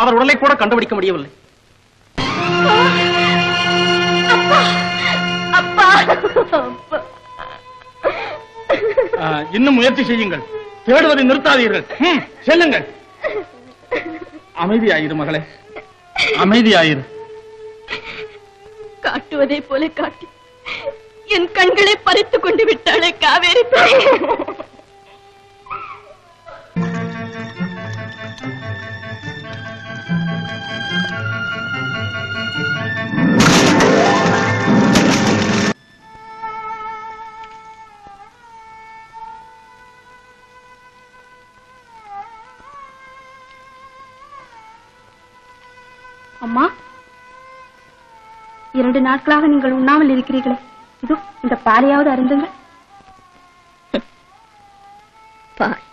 அவர் உடலை கூட கண்டுபிடிக்க முடியவில்லை. இன்னும் முயற்சி செய்யுங்கள், தேடுவதை நிறுத்தாதீர்கள். செல்லுங்கள். அமைதியாயிரு மகளே, அமைதியாயிரு. காட்டுவதை போல காட்டி என் கண்களை பறித்துக் கொண்டு விட்டாளே காவேரி தாய். அம்மா, 2 நாட்களாக நீங்கள் உண்ணாமல் இருக்கிறீர்களே, இதோ இந்த பாலையாவது அருந்துங்கள். பால்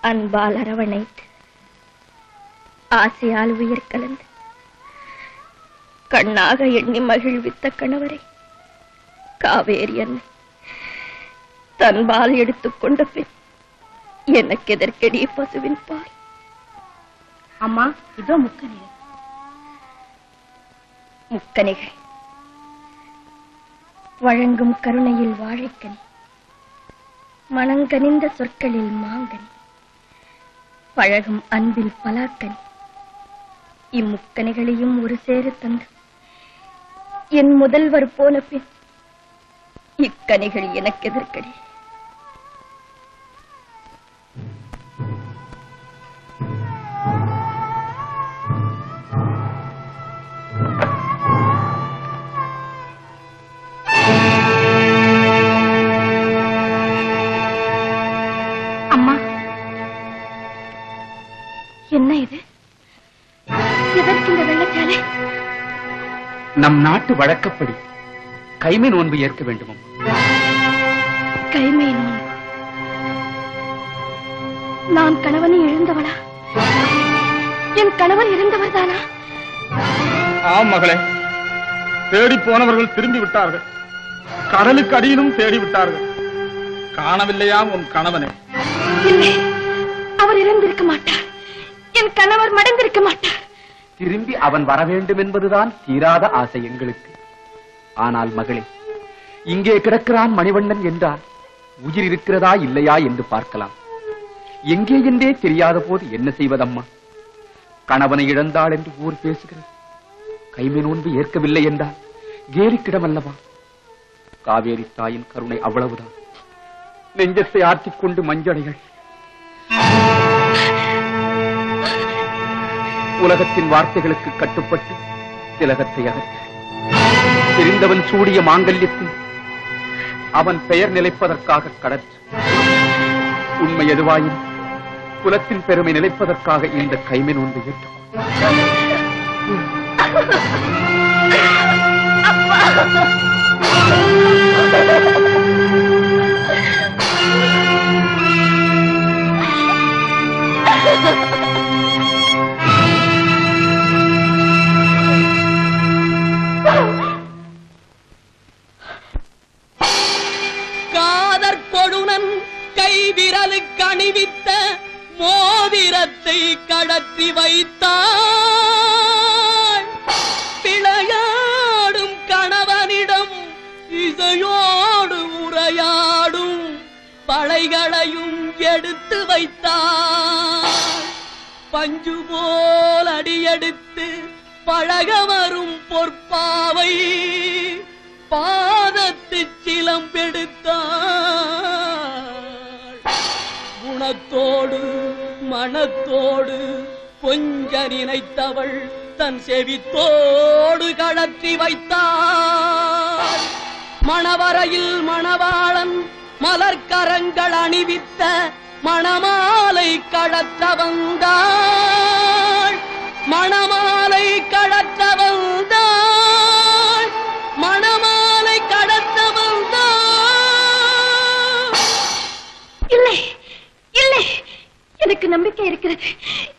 அன்பால் அரவணைத்து ஆசையால் உயிர் கலந்து கண்ணாக எண்ணி மகிழ்வித்த கணவரை காவேரி அன்னை தன்பால் எடுத்துக்கொண்ட பின் எனக்கு எதற்கெடிய பசுவின் பால். அம்மா, இதோ முக்கணிகள். முக்கணிகள் வழங்கும் கருணையில் வாழைக்கனி, மணங்கனிந்த சொற்களில் மாங்கனி, பழகும் அன்பில் பலாக்கனி. இம்முக்கணிகளையும் ஒரு சேர தந்து என் முதல்வர் போன பின் இக்கணிகள் எனக்கு எதிர்க்கடி. என்ன இது? எதற்கு இந்த வெள்ளச்சாலை? நம் நாட்டு வழக்கப்படி கைமை நோன்பு ஏற்க வேண்டும். கைமை நோன்பு? நான் கணவனை இழந்தவளா? என் கணவன் இறந்தவர்தானா? ஆம் மகளே, தேடி போனவர்கள் திரும்பி விட்டார்கள். கடலுக்கு அடியிலும் தேடி விட்டார்கள். காணவில்லையாம் உன் கணவனை? இல்லை, அவர் இறந்திருக்க மாட்டார். என் கணவர் மடங்கிருக்க மாட்டார். திரும்பி அவன் வர வேண்டும் என்பதுதான் தீராத ஆசை எங்களுக்கு. ஆனால் மகளே, இங்கே கிடக்கிறான் மணிவண்ணன் என்றால் உயிர் இருக்கிறதா இல்லையா என்று பார்க்கலாம். எங்கே என்றே தெரியாத போது என்ன செய்வதம்மா? கணவனை இழந்தாள் என்று ஊர் பேசுகிறது. கைமை நோன்பு ஏற்கவில்லை என்றால் கேலிக்கிடம் அல்லவா? காவேரி தாயின் கருணை அவ்வளவுதான். நெஞ்சத்தை ஆற்றிக் கொண்டு மஞ்சளைகள். உலகத்தின் வார்த்தைகளுக்கு கட்டுப்பட்டு திலகத்தை அகற்ற தெரிந்தவன் சூடிய மாங்கல்யத்தில் அவன் பெயர் நிலைப்பதற்காக கடற்று. உண்மை எதுவாயின் குலத்தின் பெருமை நிலைப்பதற்காக இந்த கைமை நோன்பை ஏற்றுக்கொள். காதற் கொடுனன் கைவிரலுக்கு அணிவித்த மோதிரத்தை கடற்றி வைத்தாள். பிழையாடும் கணவனிடம் இசையோடு உரையாடும் பழைகளையும் எடுத்து வைத்தாள். பஞ்சு போல் அடியெடுத்து பழக வரும் பொற்பாவை பாதத்து சிலம்பெடுத்தாள். குணத்தோடு மனத்தோடு கொஞ்ச நினைத்தவள் தன் செவித்தோடு கழற்றி வைத்தாள். மணவரையில் மணவாளன் மலர்கரங்கள் அணிவித்த மணமாலை கழற்ற வந்தாள். மணமாலை கழற்ற வந்தாள். மணமாலை கடத்த வந்தாள். இல்லை இல்லை, எனக்கு நம்பிக்கை இருக்கிறது.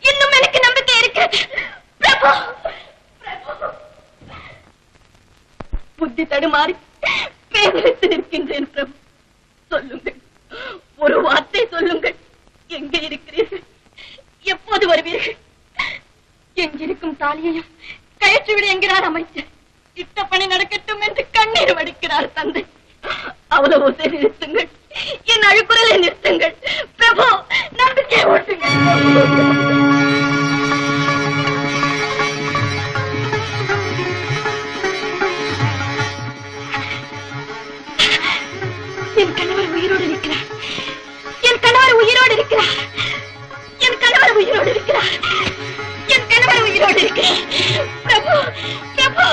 இன்னும் எனக்கு நம்பிக்கை இருக்கிறது. பிரபு, புத்தி தடுமாறி பேதலித்து நிற்கின்றேன். பிரபு, சொல்லுங்கள், ஒரு வார்த்தை சொல்லுங்கள். எங்கே இருக்கிறீர்கள்? எப்போது வருவீர்கள்? எங்கிருக்கும் தாலியையும் கயற்றிவிடு என்கிறார் அமைச்சர். இட்ட பணி நடக்கட்டும் என்று கண்ணீர் வடிக்கிறார் தந்தை. அவ்வளவு நிறுத்துங்கள், என் அழுக்குறலை நிறுத்துங்கள் பிரபு, நம்பிக்கை ஓட்டுங்கள். என் கணவர் உயிரோடு இருக்கிறார், என் கணவர் உயிரோடு இருக்கிறார், என் கணவர் உயிரோடு இருக்கிறார், என் கணவர் உயிரோடு இருக்கிறார். பிரபு, பிரபு.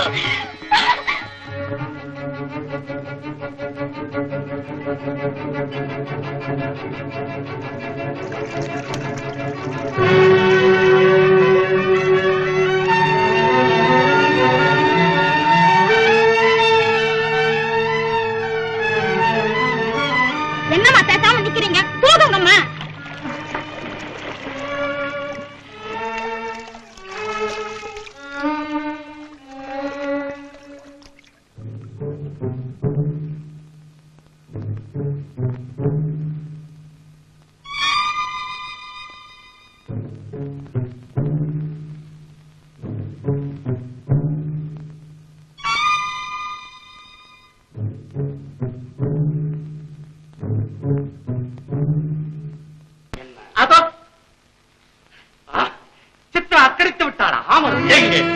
என்னம்மா பேசாம நிக்கிறீங்க? போகுங்கம்மா.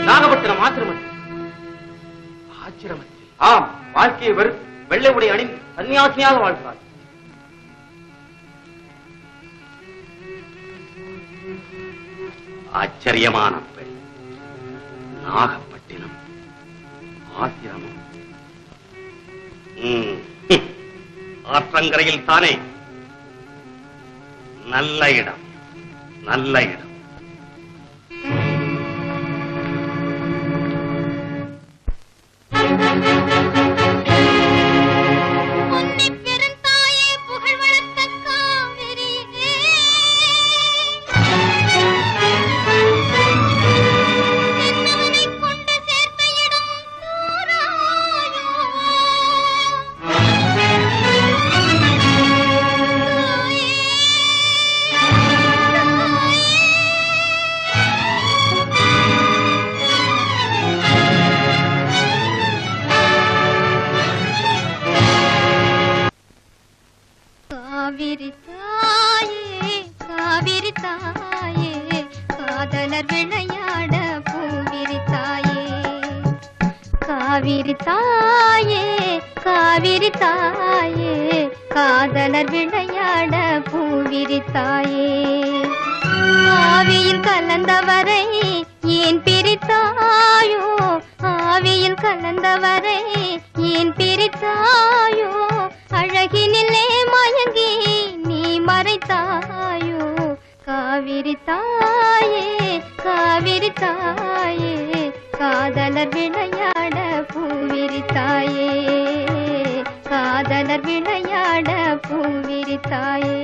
நாகப்பட்டினம் ஆசிரமத்தில் ஆம், வாழ்க்கையை வெள்ளை உடை அணிந்து சன்னியாசியாக வாழ்கிறார். ஆச்சரியமான பெண். நாகப்பட்டினம் ஆசிரமம். ஆற்றங்கரையில் தானே. நல்ல இடம், நல்ல இடம். காதலர் விளையாட பூவிரித்தாயே, ஆவியில் கலந்தவரை ஏன் பிரித்தாயோ, ஆவியில் கலந்தவரை ஏன் பிரித்தாயோ, அழகினிலே மயங்கி நீ மறைத்தாயோ, காவிரி தாயே, காவிரி தாயே, காதலர் விளையாட பூவிரித்தாயே, காதலர் விளையாட பூவிரித்தாயே.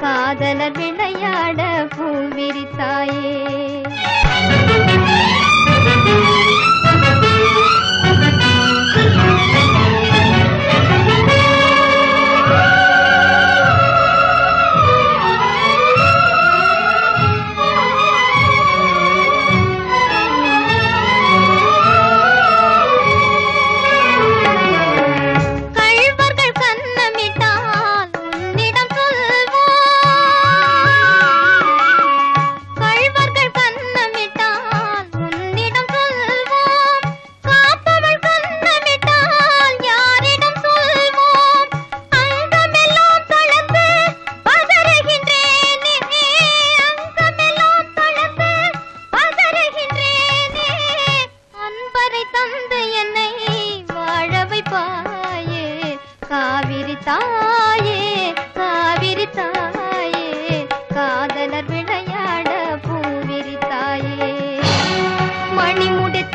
காதலர் விளையாட பூவிரித்தாயே. கள்வர்கள் கண்ணமிட்டால் உன்னிடம் சொல்வோம்,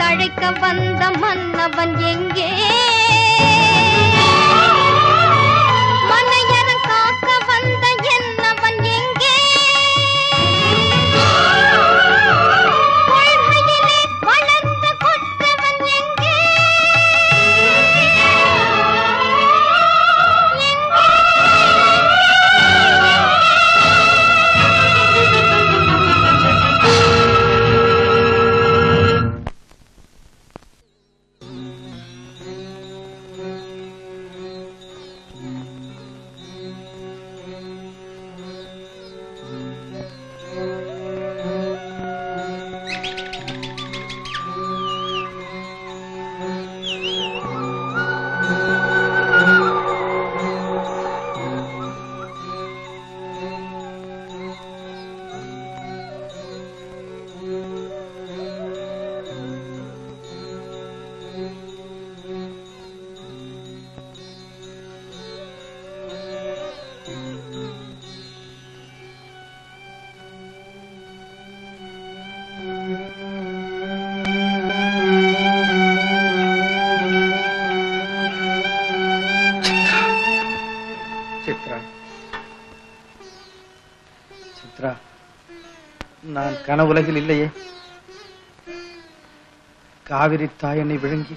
தழைக்க வந்த மன்னவன் எங்கே? மனையறம் காக்க வந்த என்னவன் எங்கே? கொள்கையிலே வளர்ந்த கொற்றவன் எங்கே? நான் கனவுலகில் இல்லையே. காவிரி தாய் என்னை விழுங்கி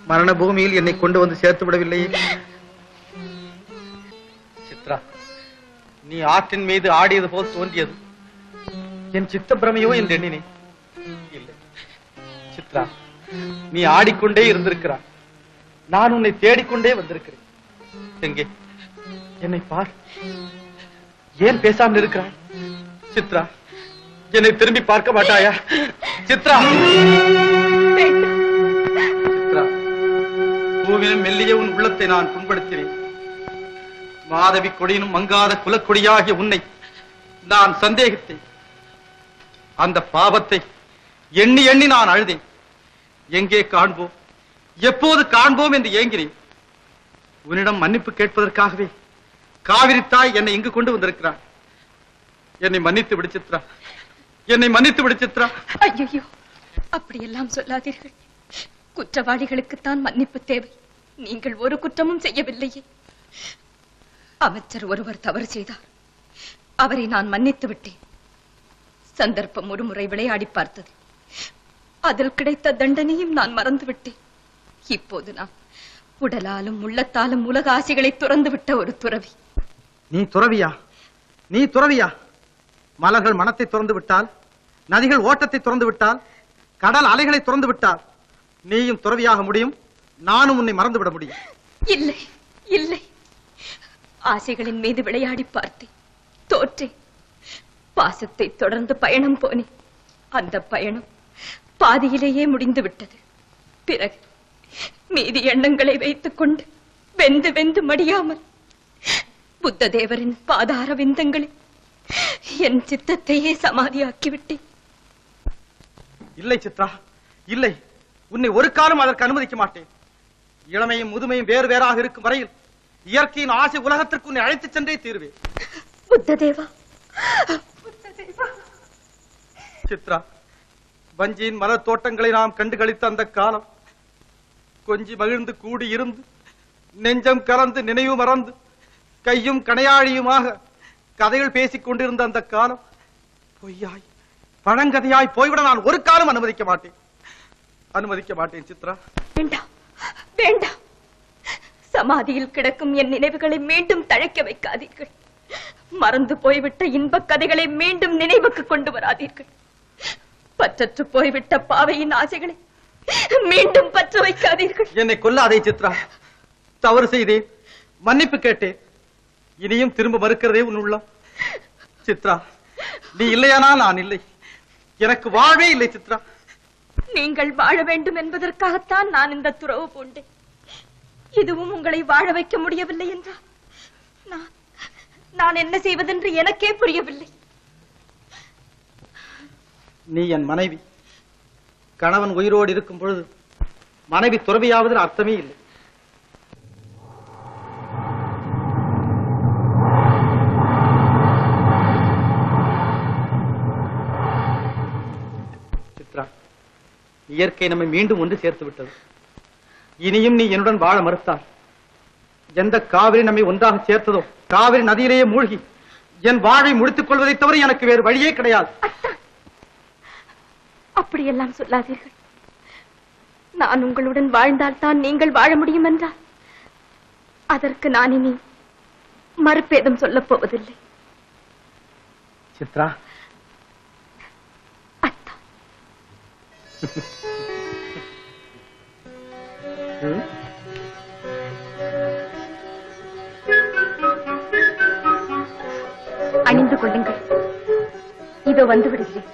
மரண பூமியில் என்னை கொண்டு வந்து சேர்த்து விடவில்லையே. சித்ரா, நீ ஆற்றின் மீது ஆடியது போல் தோன்றியது என் சித்த பிரமையோ என்று எண்ணினேன். இல்லை சித்ரா, நீ ஆடிக்கொண்டே இருந்திருக்கிறாய். நான் உன்னை தேடிக்கொண்டே வந்திருக்கிறேன். எங்கே என்னை பார். ஏன் பேசாமல் இருக்கிறாய்? சித்ரா, என்னை திரும்பி பார்க்க மாட்டாயா? சித்ரா, சித்ரா, பூவினும் மெல்லிய உன் உள்ளத்தை நான் புண்படுத்தினேன். மாதவி கொடியினும் மங்காத குலக்கொடியாகிய உன்னை நான் சந்தேகித்தேன். அந்த பாவத்தை எண்ணி எண்ணி நான் அழுதேன். எங்கே காண்போம், எப்போது காண்போம் என்று ஏங்கினேன். உன்னிடம் மன்னிப்பு கேட்பதற்காகவே காவிரி தாய் என்னை இங்கு கொண்டு வந்திருக்கிறார். என்னை மன்னித்து விடு சித்ரா, என்னை மன்னித்து விடு சித்ரா. ஐயோ, அப்படியெல்லாம் சொல்லாதீர்கள். குற்றவாளிகளுக்குத்தான் மன்னிப்பு தேவை. நீங்கள் ஒரு குற்றமும் செய்யவில்லையே. அமைச்சர் ஒருவர் தவறு செய்தார். அவரை நான் மன்னித்து விட்டேன். சந்தர்ப்பம் ஒரு முறை விளையாடி பார்த்தது. அதில் கிடைத்த தண்டனையும் நான் மறந்து விட்டேன். இப்போது நான் உடலாலும் உள்ளத்தாலும் உலக ஆசைகளை துறந்து விட்ட ஒரு துறவி. நீ துறவியா? நீ துறவியா? மலர்கள் மனத்தை துறந்து விட்டால், நதிகள் ஓட்டத்தை துறந்து விட்டால், கடல் அலைகளை துறந்து விட்டால் நீயும் துறவியாக முடியும். நானும் உன்னை மறந்து விட முடியும். இல்லை இல்லை, ஆசைகளின் மீது விளையாடி பார்த்தேன், தோற்றேன். பாசத்தை தொடர்ந்து பயணம் போனேன். அந்த பயணம் பாதியிலேயே முடிந்து விட்டது. பிறகு மீதி எண்ணங்களை வைத்துக் கொண்டு வெந்து வெந்து மடியாமல் புத்த தேவரின் பாதார விந்தங்களை என் சித்தத்தையே சமாதியாக்கிவிட்டேன். இல்லை சித்ரா, இல்லை. உன்னை ஒரு காலம் அதற்கு அனுமதிக்க மாட்டேன். இளமையும் முதுமையும் வேறு வேறாக இருக்கும் வரையில் இயற்கையின் ஆசை உலகத்திற்கு உன்னை அழைத்துச் சென்றே தீர்வேன். புத்ததேவா, சித்ரா, வஞ்சியின் மலர் தோட்டங்களை நாம் கண்டு கழித்த அந்த காலம், கொஞ்சி மகிழ்ந்து கூடி இருந்து நெஞ்சம் கலந்து நினைவு மறந்து கையும் கணையாழியுமாக கதைகள் பேசிக் கொண்டிருந்த அந்த காலம் பொய்யாய் பழங்கதையாய் போய்விட நான் ஒரு காலம் அனுமதிக்க மாட்டேன். அனுமதிக்க மாட்டேன் சித்ரா. வேண்டாம் வேண்டாம். சமாதியில் கிடக்கும் என் நினைவுகளை மீண்டும் தழைக்க வைக்காதீர்கள். மறந்து போய்விட்ட இன்பக் கதைகளை மீண்டும் நினைவுக்கு கொண்டு வராதீர்கள். பற்றற்று போய்விட்ட பாவையின் ஆசைகளை மீண்டும் பற்ற வைக்காதீர்கள். என்னை கொல்லாதே சித்ரா. தவறு செய்தேன், மன்னிப்பு கேட்டேன். இனியும் திரும்ப மறுக்கிறதே உன் உள்ளம். சித்ரா, நீ இல்லையானா நான் இல்லை. எனக்கு வாழ்வே இல்லை சித்ரா. நீங்கள் வாழ வேண்டும் என்பதற்காகத்தான் நான் இந்த துறவு பூண்டேன். இதுவும் உங்களை வாழ வைக்க முடியவில்லை என்றால் நான் என்ன செய்வதென்று எனக்கே புரியவில்லை. நீ என் மனைவி. கணவன் உயிரோடு இருக்கும் பொழுது மனைவி துறவியாவதில் அர்த்தமே இல்லை. சித்ரா, நீ இயற்கை நம்மை மீண்டும் ஒன்று சேர்த்து விட்டது. இனியும் நீ என்னுடன் வாழ மறுத்தால் எந்த காவிரி நம்மை ஒன்றாக சேர்த்ததோ காவிரி நதியிலேயே மூழ்கி என் வாழை முடித்துக் கொள்வதை தவிர எனக்கு வேறு வழியே கிடையாது. அப்படியெல்லாம் சொல்லாதீர்கள். நான் உங்களுடன் வாழ்ந்தால் தான் நீங்கள் வாழ முடியும் என்றால் அதற்கு நான் இனி மறுபேதம் சொல்லப் போவதில்லை. சித்ரா, அத்தா, அணிந்து கொள்ளுங்கள். இதோ வந்து விடுகிறேன்.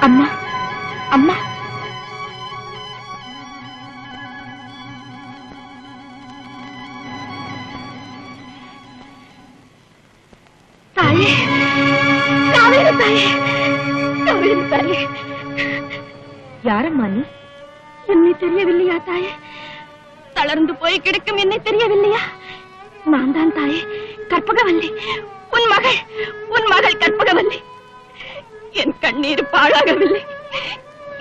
அம்மா, அம்மா, தாயே, காவேரி தாயே, காவேரி தாயே. யாரம்மா நீ? என்னை தெரியவில்லையா தாயே? தளர்ந்து போய் கிடக்கும் என்னை தெரியவில்லையா? நான் தான் தாயே, கற்பகவல்லி, உன் மகள் கற்பகவல்லி. என் கண்ணீர் பாழாகவில்லை,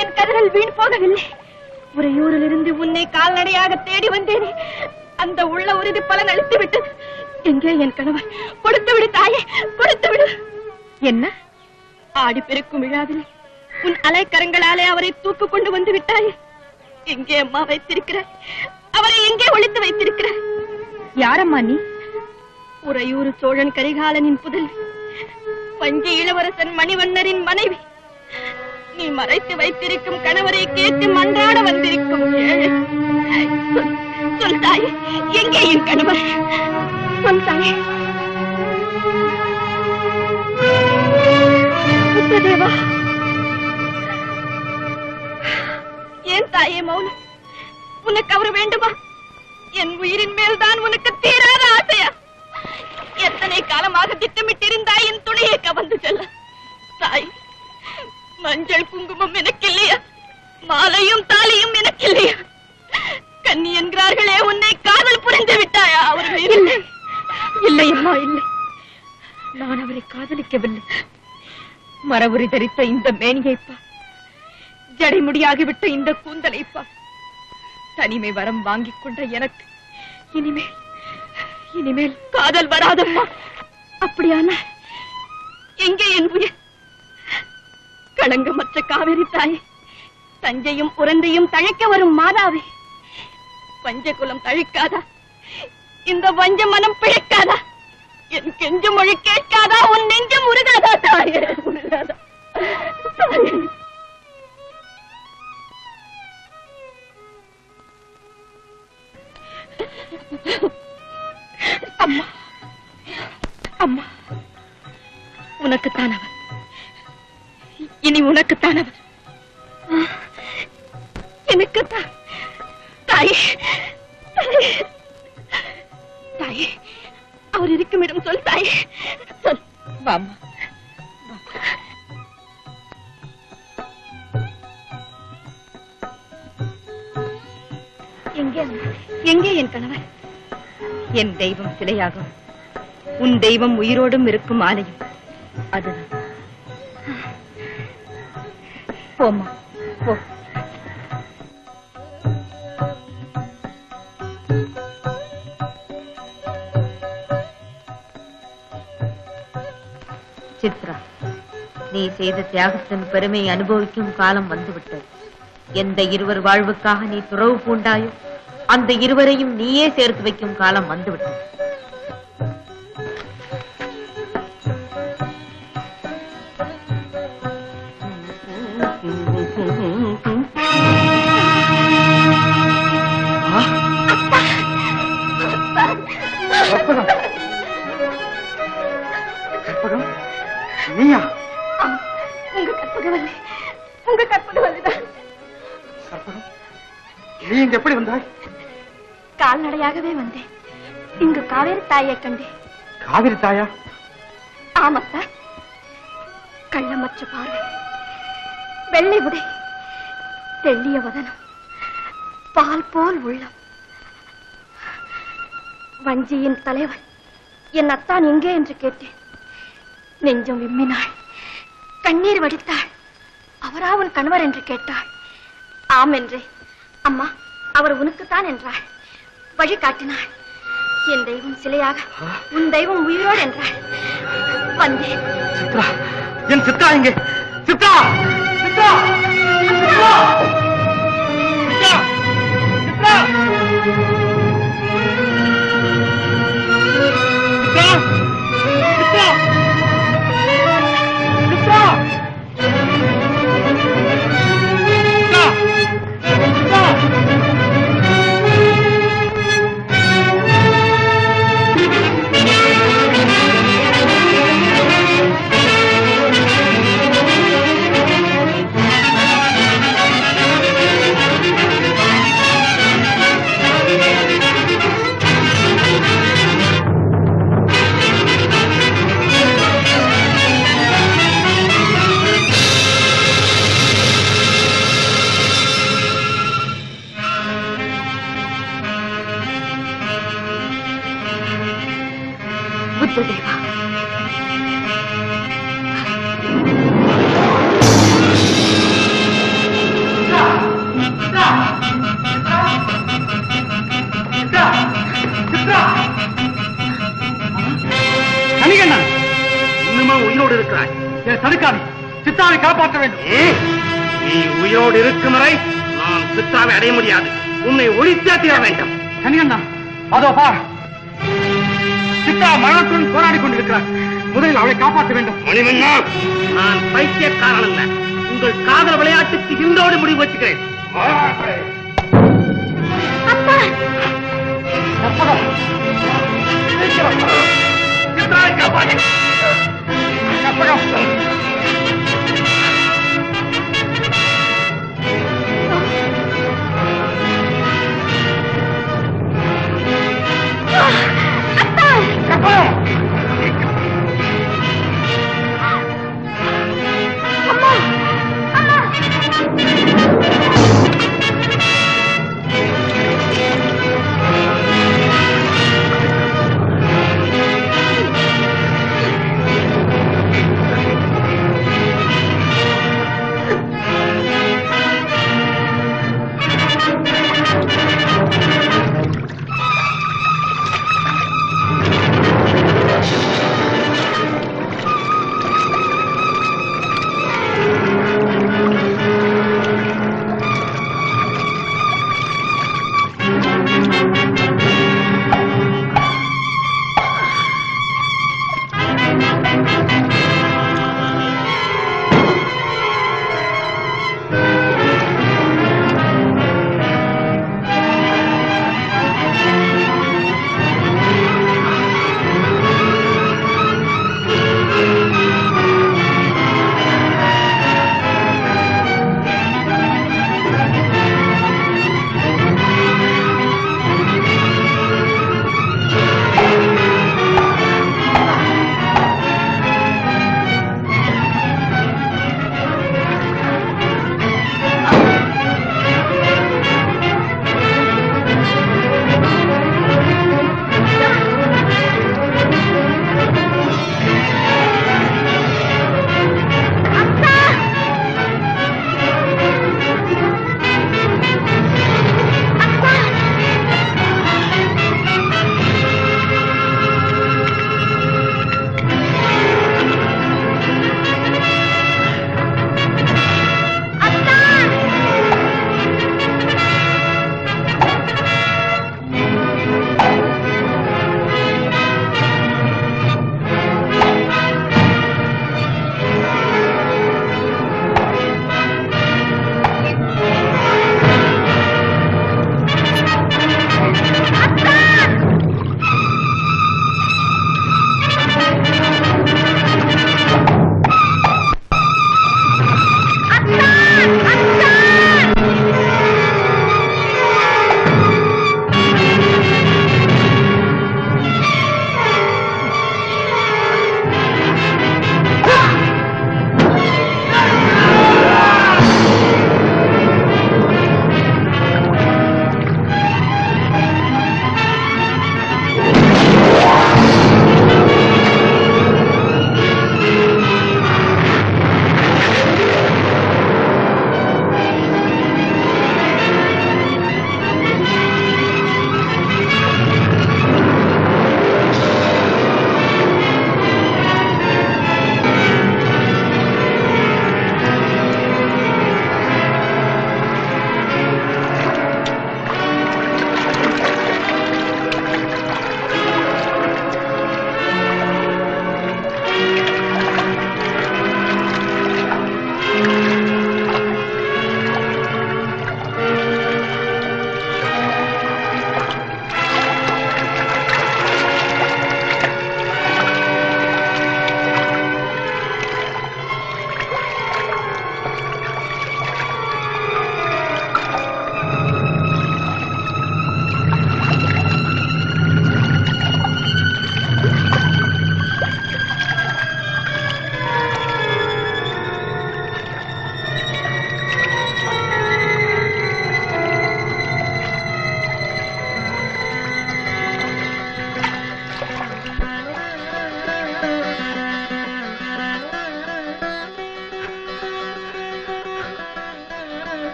என் கதறல் வீண் போகவில்லை. உறையூரிலிருந்து உன்னை கால்நடையாக தேடி வந்தேனே, அந்த உள்ள உறுதி பலன் அளித்து விட்டது. எங்கே என் கணவர்? கொடுத்து விடு தாயே, கொடுத்து விடு. என்ன ஆடி பெருக்கும் விழாவில் உன் அலைக்கரங்களாலே அவரை தூக்கு கொண்டு வந்து விட்டாயே, எங்கே அம்மா வைத்திருக்கிறாய்? அவரை எங்கே ஒளித்து வைத்திருக்கிறாய்? யாரம்மா நீ? உறையூர் சோழன் கரிகாலனின் புதல்வி, பஞ்ச இளவரசன் மணிவண்ணரின் மனைவி. நீ மறைத்து வைத்திருக்கும் கணவரை கேட்டு மன்றாட வந்திருக்கும் ஏழை. சொல் தாயே, எங்கே என் கணவர்? சொல் தாயே. புத்ததேவா, ஏன் தாயே மௌனம்? உனக்கு அவர் வேண்டுமா? என் உயிரின் மேல்தான் உனக்கு தீராத ஆசையா? எத்தனை காலமாக திட்டமிட்டிருந்தாய் என் துணையை கவர்ந்து செல்ல? தாய், மஞ்சள் குங்குமம் எனக்கு இல்லையா? மாலையும் தாலியும் எனக்கு இல்லையா? கன்னி என்கிறார்களே, உன்னை காதல் புரிந்து விட்டாயா அவர் மீது? இல்லை அம்மா, இல்லை. நான் அவரை காதலிக்கவில்லை. மரவுரி தரித்த இந்த மேனியைப்பா, ஜடைமுடியாகிவிட்ட இந்த கூந்தலைப்பா, தனிமை வரம் வாங்கிக் கொண்ட எனக்கு இனிமேல் காதல் வராதம்மா. அப்படியானா எங்கே என் உயிர்? களங்கமற்ற காவிரி தாயே, தஞ்சையும் உரந்தையும் தழைக்க வரும் மாதாவே, பஞ்சகுலம் தழைக்காதா? இந்த வஞ்ச மனம் பிழைக்காதா? என் கெஞ்ச மொழி கேட்காதா? உன் நெஞ்சம் உருகாதா தாயே? உருகாதா தாயே? அம்மா, அம்மா, உனக்குத்தான் அவர், இனி உனக்குத்தான் அவர். எனக்குத்தான். தாயே, தாயே, அவர் இருக்கும் இடம் சொல் தாயே, சொல். வாம்மா. எங்கே என் கணவர்? என் தெய்வம் சிலையாகும், உன் தெய்வம் உயிரோடும் இருக்கும் ஆலயம் அதுதான். போம்மா, போ. சித்ரா, நீ செய்த தியாகத்தின் பெருமையை அனுபவிக்கும் காலம் வந்துவிட்டது. எந்த இருவர் வாழ்வுக்காக நீ துறவு பூண்டாயோ அந்த இருவரையும் நீயே சேர்த்து வைக்கும் காலம் வந்துவிட்டது. நீயா? உங்க கற்பகவல்லி, உங்க கற்பகவல்லிதான். கற்பகம், நீ இங்க எப்படி வந்தாய்? கால்நடையாகவே வந்தேன். இங்கு காவேரி தாயை கண்டேன். காவிரி தாயா? ஆமத்தா, கள்ளமற்ற பார்வை, வெள்ளை உடை, தெள்ளிய வதனம், பால் போல் உள்ளம். வஞ்சியின் தலைவன் என் அத்தான் எங்கே என்று கேட்டேன். நெஞ்சம் விம்மினாள், கண்ணீர் வடித்தாள். அவரா உன் கணவர் என்று கேட்டாள். ஆம் என்றே. அம்மா, அவர் உனக்குத்தான் என்றாள். வழி காட்டினாள். என் தெய்வம் சிலையாக, உன் தெய்வம் உயிரோடு என்றாள். வந்தேன். சித்ரா, என் சித்ரா எங்கே? சித்ரா, சித்ரா, சித்ரா, சித்ரா, சித்ரா, சித்ரா, சித்ரா, புத்ததேவா, கணிகண்ணா, இன்னுமா உயிரோடு இருக்கிறாய்? என் தடுக்காதே, சித்தாவை காப்பாற்ற வேண்டும். நீ உயிரோடு இருக்கும் வரை நான் சித்தாவை அடைய முடியாது. உன்னை ஒழித்தே தீர வேண்டும். கணிகண்ணா, அதோ பார், சித்தா மரணத்துடன் போராடி கொண்டிருக்கிறார். முதலில் அவளை காப்பாற்ற வேண்டும். மணிவண்ணா, நான் பைத்தியக்காரன் அல்ல. உங்கள் காதல் விளையாட்டுக்கு இன்றோடு முடிவு வச்சுக்கிறேன். சித்தாவை காப்பாற்ற.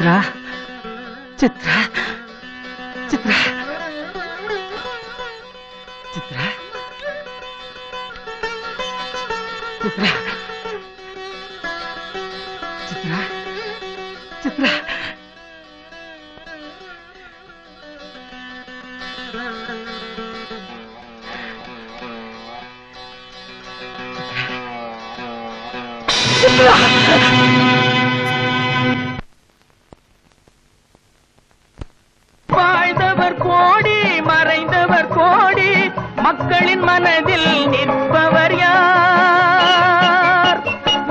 சித்ரா சித்ரா சித்ரா சித்ரா சித்ரா சித்ரா சித்ரா வாழ்ந்தவர் கோடி மறைந்தவர் கோடி மக்களின் மனதில் நிற்பவர் யார்?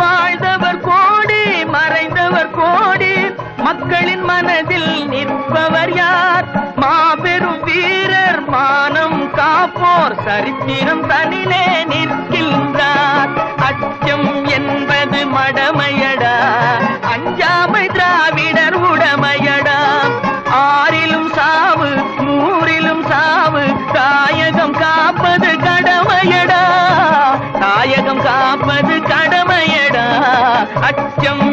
வாழ்ந்தவர் கோடி மறைந்தவர் கோடி மக்களின் மனதில் நிற்பவர் யார்? மாபெரும் வீரர் மானம் காப்போர் சரித்திரம் தனிலே நிற்கின்றார். அச்சம் என்பது மடமையடா, அஞ்சாமை திராவிடர் உடமையடா. ஆறிலும் சாவு நூறிலும் சாவு, தாயகம் காப்பது கடமையடா, தாயகம் காப்பது கடமையடா. அச்சம்